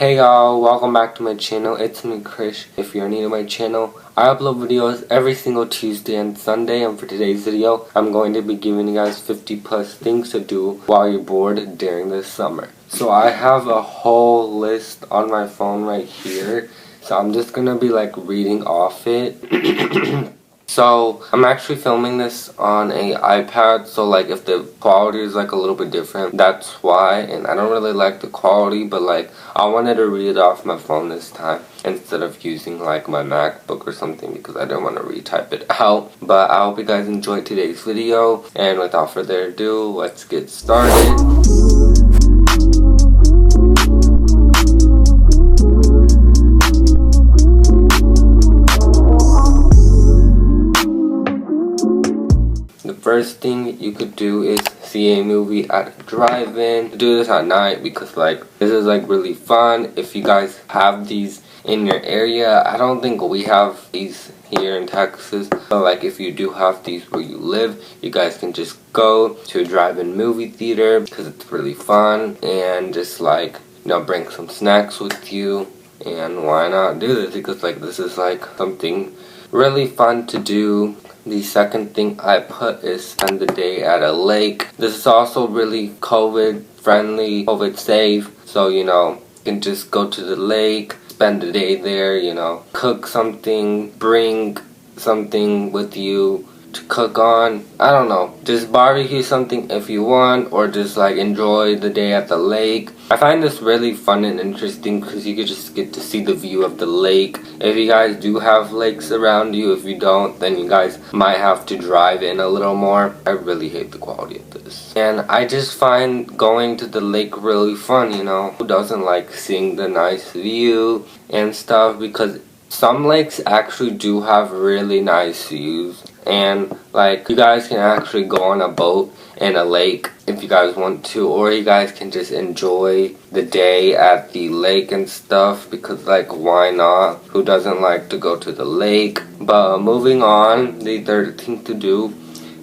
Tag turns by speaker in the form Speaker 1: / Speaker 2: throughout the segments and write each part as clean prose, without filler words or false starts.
Speaker 1: Hey y'all, welcome back to my channel. It's me, Krish. If you're new to my channel, I upload videos every single Tuesday and Sunday, and for today's video, I'm going to be giving you guys 50 plus things to do while you're bored during the summer. So I have a whole list on my phone right here, so I'm just gonna be like reading off it. So I'm actually filming this on a iPad, so like if the quality is like a little bit different, that's why. And I don't really like the quality, but like I wanted to read it off my phone this time instead of using like my MacBook or something because I didn't want to retype it out. But I hope you guys enjoyed today's video, and without further ado, let's get started. First thing you could do is see a movie at a drive-in. Do this at night because like this is like really fun. If you guys have these in your area, I don't think we have these here in Texas, but like if you do have these where you live, you guys can just go to a drive-in movie theater because it's really fun, and just like, you know, bring some snacks with you. And why not do this, because like this is like something really fun to do. The second thing I put is spend the day at a lake. This is also really COVID friendly, COVID safe, so you know, you can just go to the lake, spend the day there, you know, cook something, bring something with you to cook on. I don't know, just barbecue something if you want, or just like enjoy the day at the lake. I find this really fun and interesting because you could just get to see the view of the lake. If you guys do have lakes around you, if you don't, then you guys might have to drive in a little more. I really hate the quality of this. And I just find going to the lake really fun, you know. Who doesn't like seeing the nice view and stuff? Because some lakes actually do have really nice views, and like you guys can actually go on a boat in a lake if you guys want to, or you guys can just enjoy the day at the lake and stuff, because like why not? Who doesn't like to go to the lake? But moving on, the third thing to do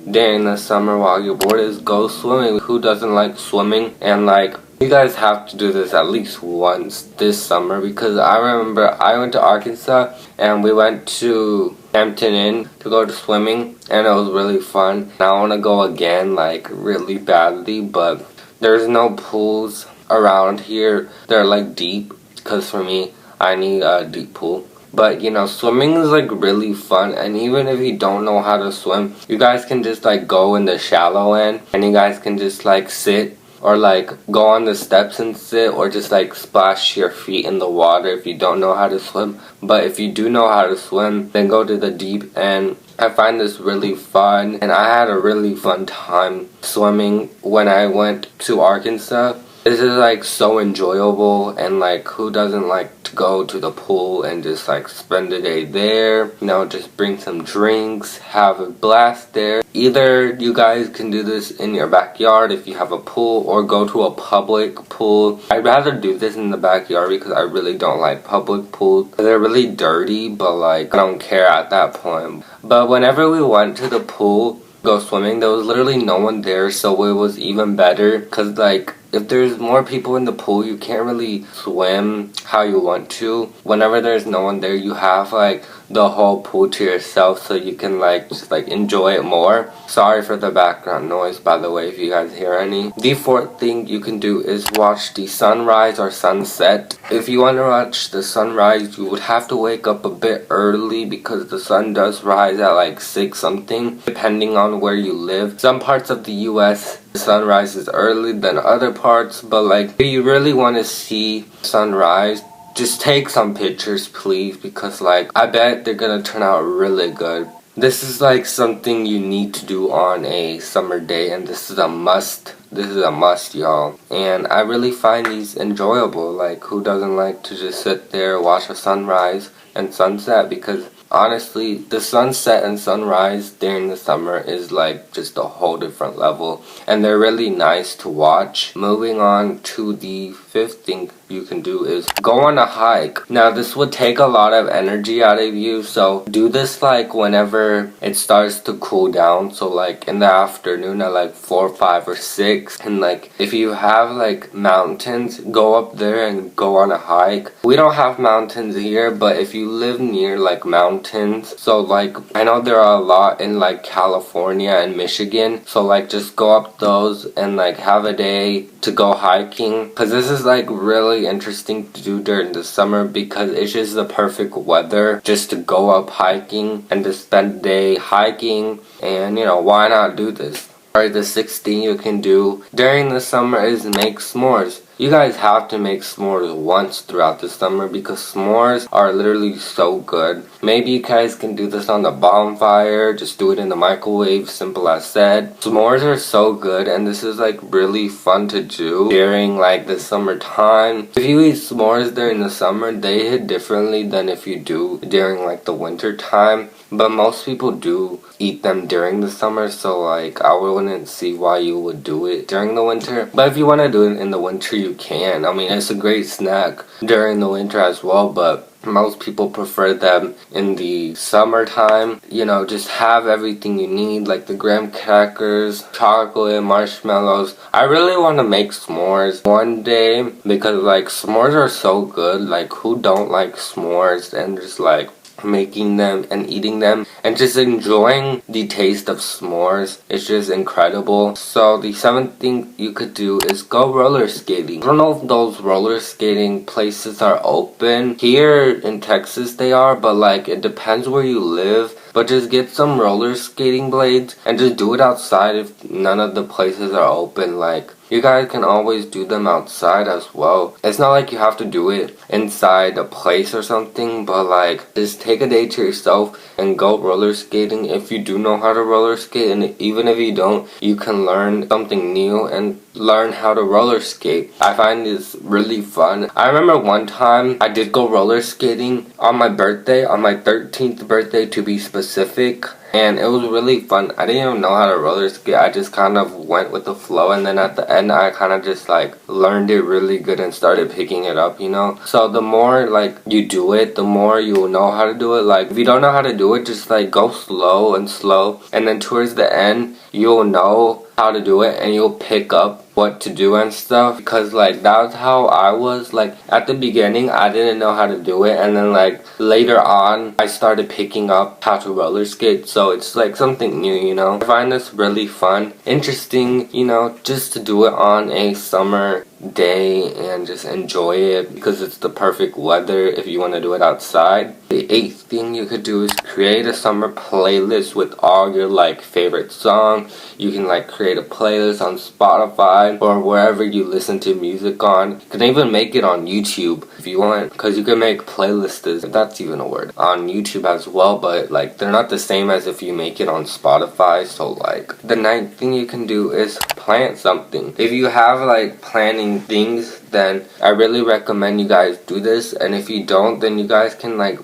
Speaker 1: during the summer while you're bored is go swimming. Who doesn't like swimming? And like you guys have to do this at least once this summer, because I remember I went to Arkansas and we went to Hampton Inn to go to swimming, and it was really fun. I want to go again like really badly, but there's no pools around here. They're like deep, because for me, I need a deep pool. But you know, swimming is like really fun, and even if you don't know how to swim, you guys can just like go in the shallow end, and you guys can just like sit or like go on the steps and sit, or just like splash your feet in the water if you don't know how to swim. But if you do know how to swim, then go to the deep end. I find this really fun, and I had a really fun time swimming when I went to Arkansas. This is like so enjoyable, and like who doesn't like to go to the pool and just like spend the day there, you know, just bring some drinks, have a blast there. Either you guys can do this in your backyard if you have a pool, or go to a public pool. I'd rather do this in the backyard because I really don't like public pools. They're really dirty, but like I don't care at that point. But whenever we went to the pool, go swimming, there was literally no one there, so it was even better, because like if there's more people in the pool, you can't really swim how you want to. Whenever there's no one there, you have like the whole pool to yourself, so you can like just like enjoy it more. Sorry for the background noise, by the way, if you guys hear any. The fourth thing you can do is watch the sunrise or sunset. If you want to watch the sunrise, you would have to wake up a bit early, because the sun does rise at like 6 something, depending on where you live. Some parts of the US, the sun rises early than other parts, but like if you really want to see sunrise, just take some pictures please, because like I bet they're gonna turn out really good. This is like something you need to do on a summer day, and this is a must. This is a must, y'all. And I really find these enjoyable. Like who doesn't like to just sit there, watch a sunrise and sunset? Because honestly, the sunset and sunrise during the summer is like just a whole different level, and they're really nice to watch. Moving on to the fifth thing you can do is go on a hike. Now this would take a lot of energy out of you, so do this like whenever it starts to cool down. So like in the afternoon at like 4, 5, or 6, breaks. And like if you have like mountains, go up there and go on a hike. We don't have mountains here, but if you live near like mountains, so like I know there are a lot in like California and Michigan, so like just go up those and like have a day to go hiking, because this is like really interesting to do during the summer because it's just the perfect weather just to go up hiking and to spend the day hiking. And you know, why not do this? Alright, the sixth thing you can do during the summer is make s'mores. You guys have to make s'mores once throughout the summer because s'mores are literally so good. Maybe you guys can do this on the bonfire, just do it in the microwave, simple as said. S'mores are so good, and this is like really fun to do during like the summertime. If you eat s'mores during the summer, they hit differently than if you do during like the winter time. But most people do eat them during the summer, so like I wouldn't see why you would do it during the winter. But if you want to do it in the winter, you can. I mean, it's a great snack during the winter as well, but most people prefer them in the summertime. You know, just have everything you need, like the graham crackers, chocolate, marshmallows. I really want to make s'mores one day because like s'mores are so good. Like who don't like s'mores? And just like making them and eating them and just enjoying the taste of s'mores. It's just incredible. So the seventh thing you could do is go roller skating. I don't know if those roller skating places are open. Here in Texas they are, but like it depends where you live. But just get some roller skating blades and just do it outside if none of the places are open. Like you guys can always do them outside as well. It's not like you have to do it inside a place or something, but like just take a day to yourself and go roller skating if you do know how to roller skate. And even if you don't, you can learn something new and learn how to roller skate. I find this really fun. I remember one time I did go roller skating on my birthday, on my 13th birthday to be specific. And it was really fun. I didn't even know how to roller skate. I just kind of went with the flow, and then at the end I kind of just like learned it really good and started picking it up, you know. So the more like you do it, the more you will know how to do it. Like if you don't know how to do it, just like go slow, and then towards the end you'll know how to do it and you'll pick up what to do and stuff. Because like that's how I was. Like at the beginning I didn't know how to do it, and then like later on I started picking up how to roller skate. So it's like something new, you know. I find this really fun, interesting, you know, just to do it on a summer day and just enjoy it because it's the perfect weather if you want to do it outside. The eighth thing you could do is create a summer playlist with all your like favorite songs. You can like create a playlist on Spotify or wherever you listen to music on. You can even make it on YouTube if you want, because you can make playlists, if that's even a word, on YouTube as well, but like they're not the same as if you make it on Spotify. So like the ninth thing you can do is plant something. If you have like planning things, then I really recommend you guys do this. And if you don't, then you guys can like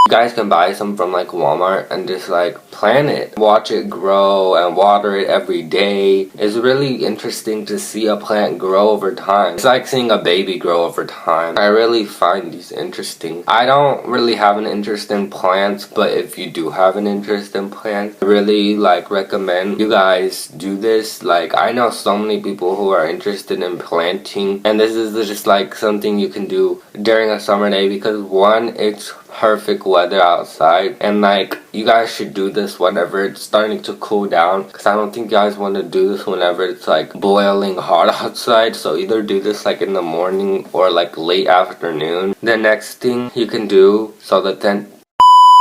Speaker 1: you guys can buy some from like Walmart and just like plant it. Watch it grow and water it every day. It's really interesting to see a plant grow over time. It's like seeing a baby grow over time. I really find these interesting. I don't really have an interest in plants, but if you do have an interest in plants, I really like recommend you guys do this. Like I know so many people who are interested in planting, and this is just like something you can do during a summer day because one, it's perfect weather outside, and like you guys should do this whenever it's starting to cool down, because I don't think you guys want to do this whenever it's like boiling hot outside. So either do this like in the morning or like late afternoon. The next thing you can do, so the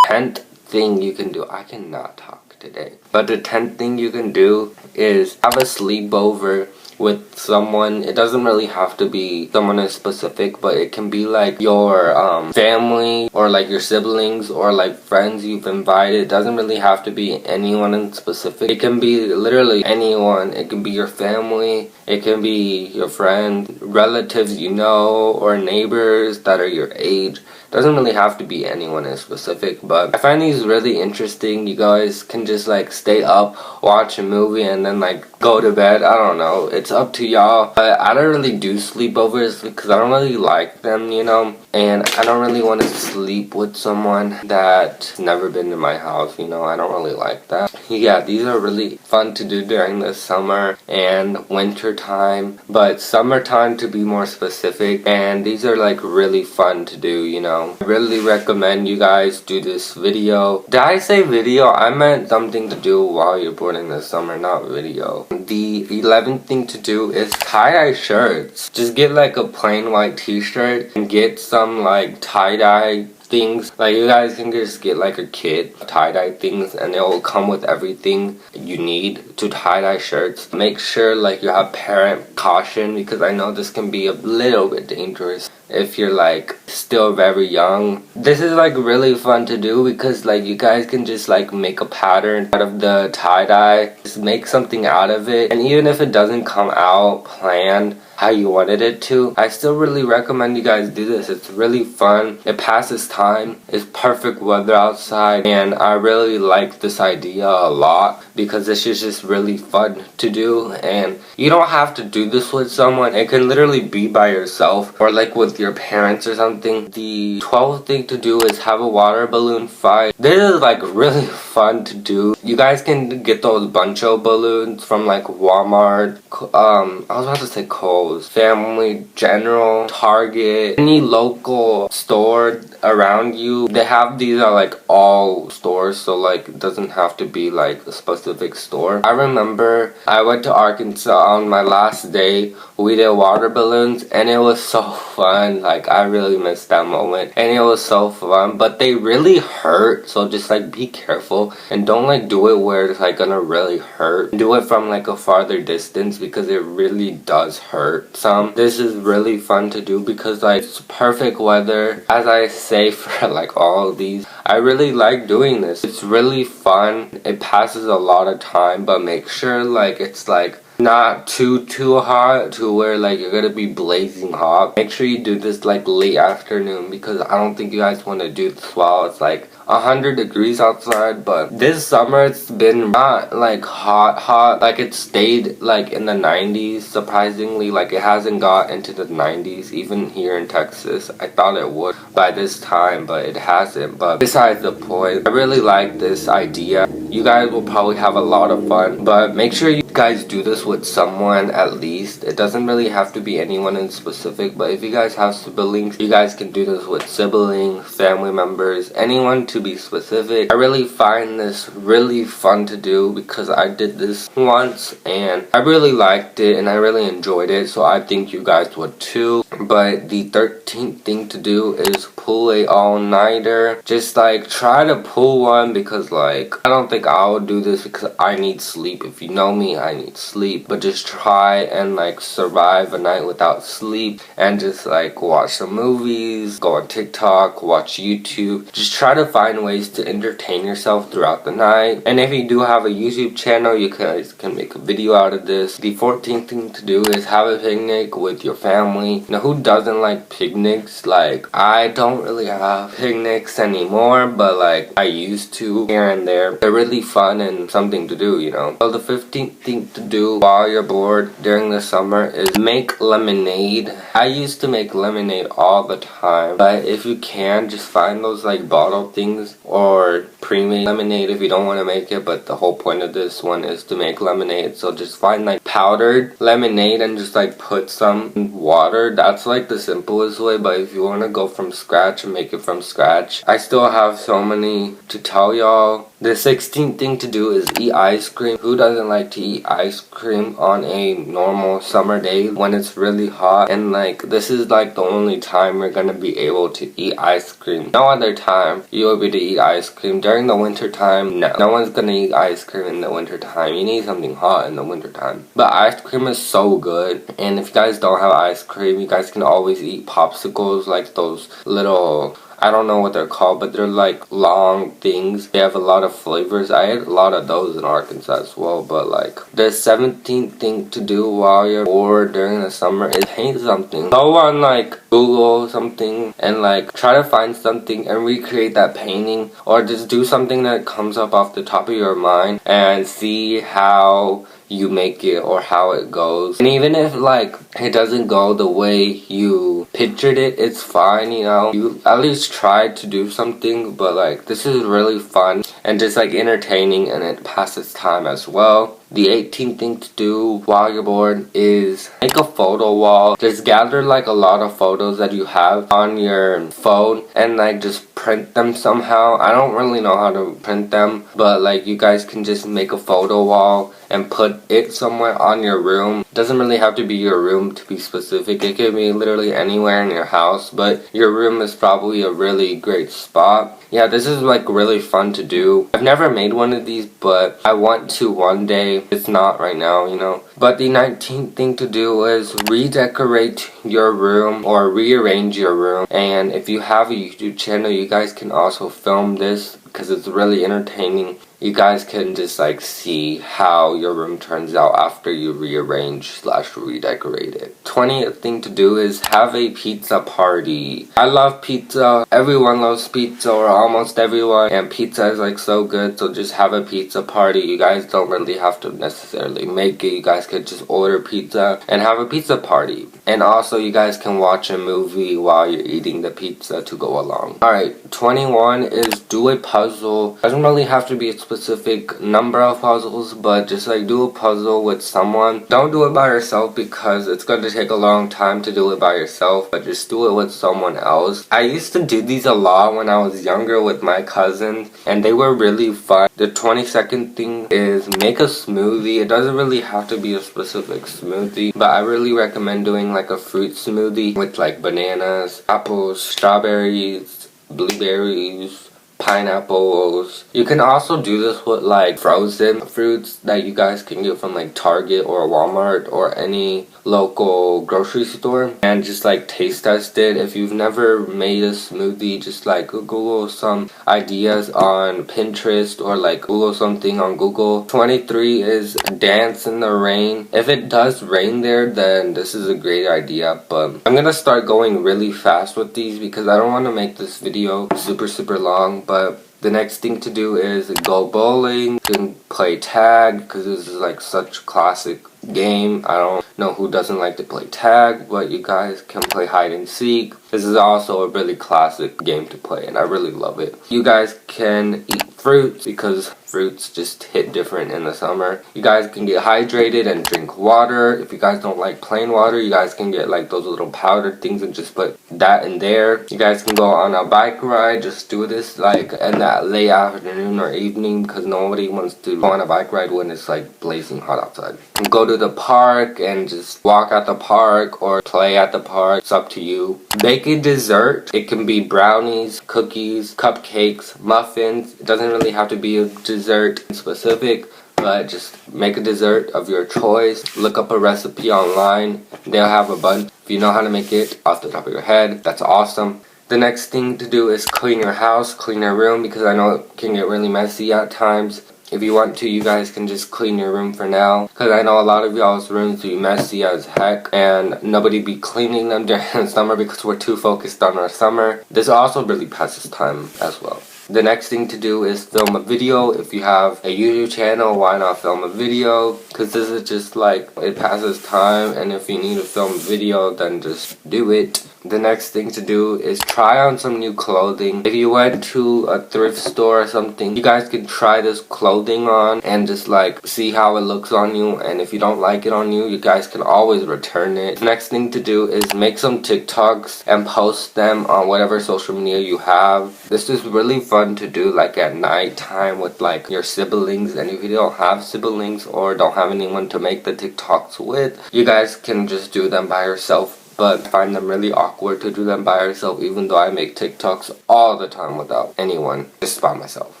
Speaker 1: 10th thing you can do, I cannot talk today, but the 10th thing you can do is have a sleepover with someone. It doesn't really have to be someone in specific, but it can be like your family or like your siblings or like friends you've invited. It doesn't really have to be anyone in specific. It can be literally anyone. It can be your family, it can be your friend, relatives you know, or neighbors that are your age. Doesn't really have to be anyone in specific, but I find these really interesting. You guys can just like stay up, watch a movie, and then like go to bed. I don't know. it's up to y'all. But I don't really do sleepovers because I don't really like them, you know, and I don't really want to sleep with someone that's never been to my house, you know. I don't really like that. Yeah, these are really fun to do during the summer and winter time, but summertime to be more specific, and these are like really fun to do, you know. I really recommend you guys do this video. Did I say video? I meant something to do while you're bored in the summer, not video. The 11th thing to do is tie-dye shirts. Just get like a plain white t-shirt and get some like tie-dye things. Like you guys can just get like a kit of tie-dye things and it will come with everything you need to tie-dye shirts. Make sure like you have parent caution because I know this can be a little bit dangerous if you're like still very young. This is like really fun to do because like you guys can just like make a pattern out of the tie-dye, just make something out of it, and even if it doesn't come out planned how you wanted it to, I still really recommend you guys do this. It's really fun, it passes time, it's perfect weather outside, and I really like this idea a lot because this is just really fun to do. And you don't have to do this with someone, it can literally be by yourself or like with your parents or something. The 12th thing to do is have a water balloon fight. This is like really fun to do. You guys can get those buncho balloons from like Walmart, I was about to say Kohl's, Family General, Target, any local store around you. They have these at like all stores, so like it doesn't have to be like a specific store. I remember I went to Arkansas on my last day. We did water balloons and it was so fun. Like I really missed that moment and it was so fun, but they really hurt, so just like be careful and don't like do it where it's like gonna really hurt. Do it from like a farther distance because it really does hurt some. This is really fun to do because like it's perfect weather, as I say for like all of these. I really like doing this. It's really fun, it passes a lot of time, but make sure like it's like not too hot to where like you're gonna be blazing hot. Make sure you do this like late afternoon because I don't think you guys want to do this while it's like 100 degrees outside. But this summer it's been not like hot, like it stayed like in the 90s surprisingly. Like it hasn't got into the 90s even here in Texas. I thought it would by this time, but it hasn't. But besides the point, I really like this idea. You guys will probably have a lot of fun, but make sure you guys do this with someone at least. It doesn't really have to be anyone in specific, but if you guys have siblings, you guys can do this with siblings, family members, anyone to be specific. I really find this really fun to do because I did this once and I really liked it and I really enjoyed it, so I think you guys would too. But the 13th thing to do is pull a all-nighter. Just like try to pull one because like I don't think I'll do this because I need sleep. If you know me, I need sleep. But just try and like survive a night without sleep and just like watch some movies, go on TikTok, watch YouTube. Just try to find ways to entertain yourself throughout the night. And if you do have a YouTube channel, you guys can make a video out of this. The 14th thing to do is have a picnic with your family. Now who doesn't like picnics? Like I don't really have picnics anymore, but like I used to here and there. They're really fun and something to do, you know. So the 15th thing to do while you're bored during the summer is make lemonade. I used to make lemonade all the time, but if you can, just find those like bottle things or pre-made lemonade if you don't want to make it. But the whole point of this one is to make lemonade, so just find like powdered lemonade and just like put some in water. That's like the simplest way, but if you want to go from scratch and make it from scratch, I still have so many to tell y'all. The 16th thing to do is eat ice cream. Who doesn't like to eat ice cream on a normal summer day when it's really hot? And like this is like the only time you're gonna be able to eat ice cream. No other time you will be able to eat ice cream. During the winter time, no one's gonna eat ice cream in the winter time. You need something hot in the winter time. But ice cream is so good, and if you guys don't have ice cream, you guys can always eat popsicles, like those little, I don't know what they're called, but they're like long things. They have a lot of flavors. I ate a lot of those in Arkansas as well. But like the 17th thing to do while you're bored during the summer is paint something. Go on like Google something and like try to find something and recreate that painting, or just do something that comes up off the top of your mind and see how you make it or how it goes. And even if like it doesn't go the way you pictured it, it's fine, you know. You at least tried to do something, but like this is really fun and just like entertaining, and it passes time as well. The 18th thing to do while you're bored is make a photo wall. Just gather like a lot of photos that you have on your phone and like just print them somehow. I don't really know how to print them, but like you guys can just make a photo wall and put it somewhere on your room. It doesn't really have to be your room to be specific. It could be literally anywhere in your house, but your room is probably a really great spot. Yeah, this is like really fun to do. I've never made one of these, but I want to one day. It's not right now, you know. But the 19th thing to do is redecorate your room or rearrange your room. And if you have a YouTube channel, you guys can also film this because it's really entertaining. You guys can just like see how your room turns out after you rearrange / redecorate it. 20th thing to do is have a pizza party. I love pizza. Everyone loves pizza, or almost everyone, and pizza is like so good, so just have a pizza party. You guys don't really have to necessarily make it. You guys could just order pizza and have a pizza party. And also you guys can watch a movie while you're eating the pizza to go along. Alright, 21 is do a puzzle. Doesn't really have to be a specific number of puzzles, but just like do a puzzle with someone. Don't do it by yourself because it's going to take a long time to do it by yourself, but just do it with someone else. I used to do these a lot when I was younger with my cousins, and they were really fun. The 22nd thing is make a smoothie. It doesn't really have to be a specific smoothie, but I really recommend doing like a fruit smoothie with like bananas, apples, strawberries, blueberries, pineapples. You can also do this with like frozen fruits that you guys can get from like Target or Walmart or any local grocery store, and just like taste test it. If you've never made a smoothie, just like Google some ideas on Pinterest or like Google something on Google. 23 is dance in the rain. If it does rain there, then this is a great idea, but I'm gonna start going really fast with these because I don't want to make this video super long. But the next thing to do is go bowling. You can play tag because this is like such a classic game. I don't know who doesn't like to play tag, but you guys can play hide and seek. This is also a really classic game to play, and I really love it. You guys can eat fruits because fruits just hit different in the summer. You guys can get hydrated and drink water. If you guys don't like plain water, you guys can get like those little powdered things and just put that in there. You guys can go on a bike ride. Just do this like in that late afternoon or evening because nobody wants to go on a bike ride when it's like blazing hot outside. And go to the park and just walk at the park or play at the park. It's up to you. Bake a dessert. It can be brownies, cookies, cupcakes, muffins. It doesn't really have to be a dessert specific, but just make a dessert of your choice. Look up a recipe online. They'll have a bunch. If you know how to make it off the top of your head, that's awesome. The next thing to do is clean your house, clean your room, because I know it can get really messy at times. If you want to, you guys can just clean your room for now, because I know a lot of y'all's rooms be messy as heck and nobody be cleaning them during the summer because we're too focused on our summer. This also really passes time as well. The next thing to do is film a video. If you have a YouTube channel, why not film a video? Because this is just like, it passes time, and if you need to film a video, then just do it. The next thing to do is try on some new clothing. If you went to a thrift store or something, you guys can try this clothing on and just like see how it looks on you, and if you don't like it on you, you guys can always return it. The next thing to do is make some TikToks and post them on whatever social media you have. This is really fun to do like at night time with like your siblings, and if you don't have siblings or don't have anyone to make the TikToks with, you guys can just do them by yourself. But I find them really awkward to do them by yourself, even though I make TikToks all the time without anyone, just by myself.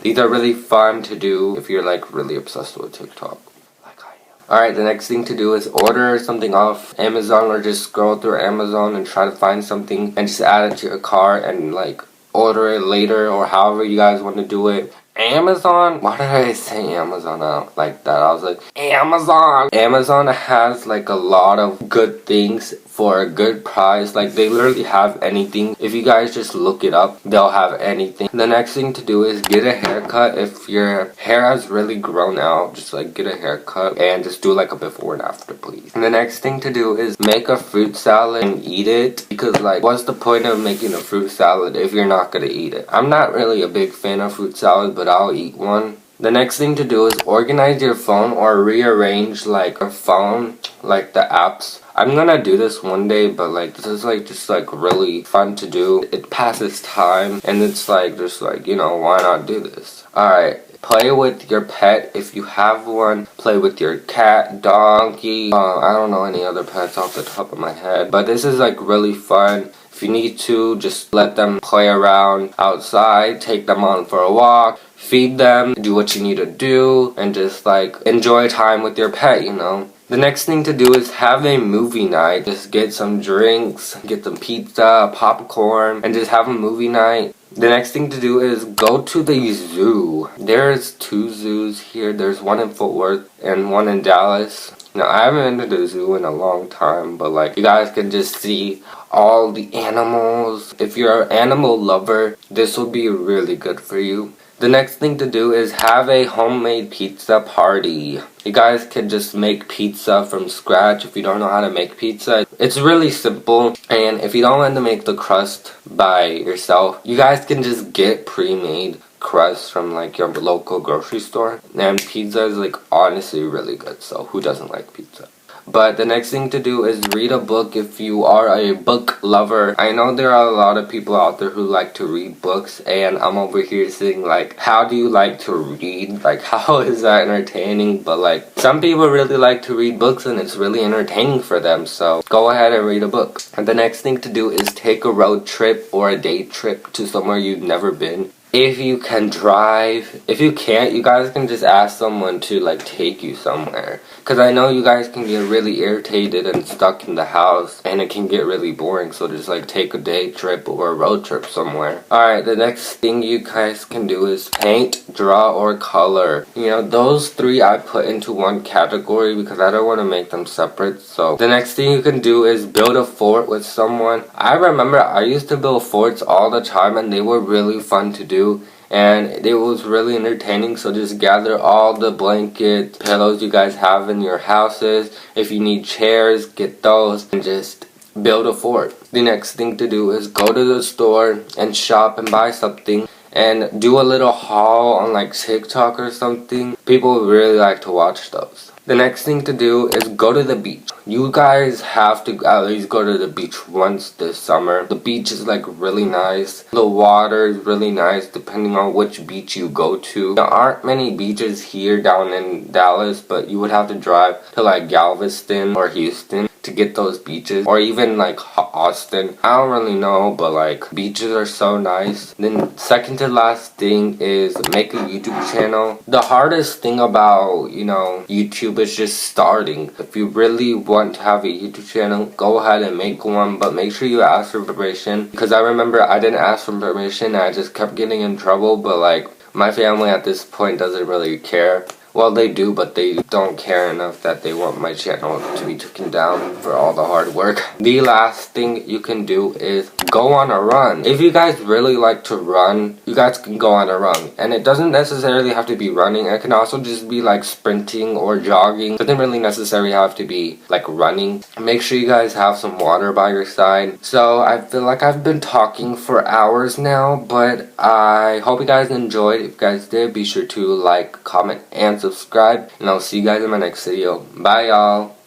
Speaker 1: These are really fun to do if you're like really obsessed with TikTok, like I am. Alright, the next thing to do is order something off Amazon, or just scroll through Amazon and try to find something and just add it to your cart and like order it later, or however you guys want to do it. Amazon? Why did I say Amazon out like that? I was like, Amazon! Amazon has like a lot of good things for a good price. Like they literally have anything. If you guys just look it up, they'll have anything. The next thing to do is get a haircut. If your hair has really grown out, just like get a haircut and just do like a before and after, please. And the next thing to do is make a fruit salad and eat it, because like what's the point of making a fruit salad if you're not gonna eat it? I'm not really a big fan of fruit salad, but I'll eat one. The next thing to do is organize your phone or rearrange like your phone, like the apps. I'm gonna do this one day, but like this is like just like really fun to do. It passes time and it's like just like, you know, why not do this? Alright. Play with your pet if you have one. Play with your cat, donkey. I don't know any other pets off the top of my head, but this is like really fun. If you need to, just let them play around outside, take them on for a walk, feed them, do what you need to do, and just like enjoy time with your pet, you know. The next thing to do is have a movie night. Just get some drinks, get some pizza, popcorn, and just have a movie night. The next thing to do is go to the zoo. There's 2 zoos here. There's one in Fort Worth and one in Dallas. Now, I haven't been to the zoo in a long time, but like you guys can just see all the animals. If you're an animal lover, this will be really good for you. The next thing to do is have a homemade pizza party. You guys can just make pizza from scratch if you don't know how to make pizza. It's really simple, and if you don't want to make the crust by yourself, you guys can just get pre-made crust from like your local grocery store. And pizza is like honestly really good, so who doesn't like pizza? But the next thing to do is read a book if you are a book lover. I know there are a lot of people out there who like to read books, and I'm over here saying like, how do you like to read? Like, how is that entertaining? But like, some people really like to read books and it's really entertaining for them, so go ahead and read a book. And the next thing to do is take a road trip or a day trip to somewhere you've never been. If you can drive. If you can't, you guys can just ask someone to like take you somewhere, because I know you guys can get really irritated and stuck in the house and it can get really boring, so just like take a day trip or a road trip somewhere. Alright, the next thing you guys can do is paint, draw, or color. You know, those 3 I put into one category because I don't want to make them separate. So the next thing you can do is build a fort with someone. I remember I used to build forts all the time and they were really fun to do. And it was really entertaining, so just gather all the blankets, pillows you guys have in your houses. If you need chairs, get those and just build a fort. The next thing to do is go to the store and shop and buy something and do a little haul on like TikTok or something. People really like to watch those. The next thing to do is go to the beach. You guys have to at least go to the beach once this summer. The beach is like really nice. The water is really nice depending on which beach you go to. There aren't many beaches here down in Dallas, but you would have to drive to like Galveston or Houston to get those beaches, or even like Austin. I don't really know, but like beaches are so nice. Then second to last thing is make a YouTube channel. The hardest thing about, you know, YouTube is just starting. If you really want to have a YouTube channel, go ahead and make one, but make sure you ask for permission, because I remember I didn't ask for permission and I just kept getting in trouble. But like my family at this point doesn't really care. Well, they do, but they don't care enough that they want my channel to be taken down for all the hard work. The last thing you can do is go on a run. If you guys really like to run, you guys can go on a run. And it doesn't necessarily have to be running. It can also just be like sprinting or jogging. It doesn't really necessarily have to be like running. Make sure you guys have some water by your side. So I feel like I've been talking for hours now, but I hope you guys enjoyed. If you guys did, be sure to like, comment, and subscribe, and I'll see you guys in my next video. Bye, y'all.